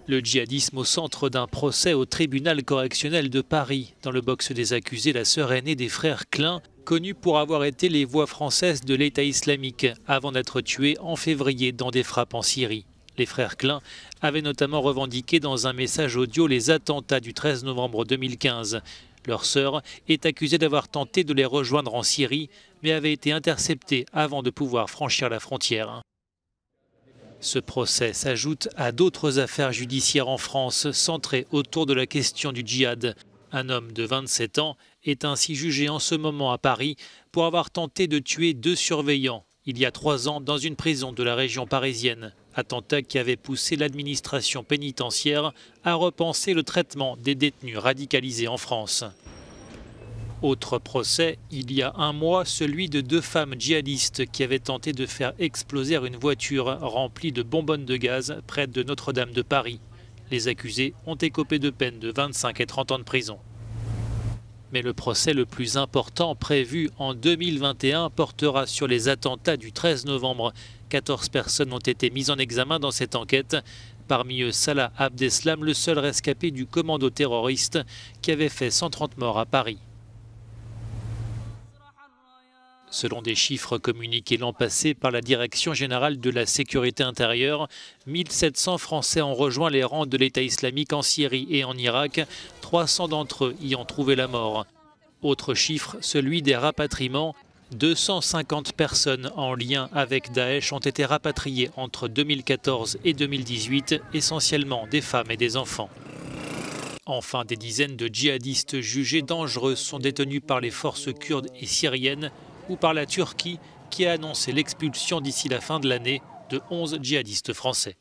Le djihadisme au centre d'un procès au tribunal correctionnel de Paris. Dans le box des accusés, la sœur aînée des frères Klein, connue pour avoir été les voix françaises de l'État islamique, avant d'être tuée en février dans des frappes en Syrie. Les frères Klein avaient notamment revendiqué dans un message audio les attentats du 13 novembre 2015. Leur sœur est accusée d'avoir tenté de les rejoindre en Syrie, mais avait été interceptée avant de pouvoir franchir la frontière. Ce procès s'ajoute à d'autres affaires judiciaires en France centrées autour de la question du djihad. Un homme de 27 ans est ainsi jugé en ce moment à Paris pour avoir tenté de tuer 2 surveillants il y a 3 ans dans une prison de la région parisienne. Attentat qui avait poussé l'administration pénitentiaire à repenser le traitement des détenus radicalisés en France. Autre procès, il y a un mois, celui de 2 femmes djihadistes qui avaient tenté de faire exploser une voiture remplie de bonbonnes de gaz près de Notre-Dame de Paris. Les accusés ont écopé de peines de 25 et 30 ans de prison. Mais le procès le plus important prévu en 2021 portera sur les attentats du 13 novembre. 14 personnes ont été mises en examen dans cette enquête. Parmi eux, Salah Abdeslam, le seul rescapé du commando terroriste qui avait fait 130 morts à Paris. Selon des chiffres communiqués l'an passé par la Direction générale de la sécurité intérieure, 1700 Français ont rejoint les rangs de l'État islamique en Syrie et en Irak. 300 d'entre eux y ont trouvé la mort. Autre chiffre, celui des rapatriements. 250 personnes en lien avec Daesh ont été rapatriées entre 2014 et 2018, essentiellement des femmes et des enfants. Enfin, des dizaines de djihadistes jugés dangereux sont détenus par les forces kurdes et syriennes ou par la Turquie qui a annoncé l'expulsion d'ici la fin de l'année de 11 djihadistes français.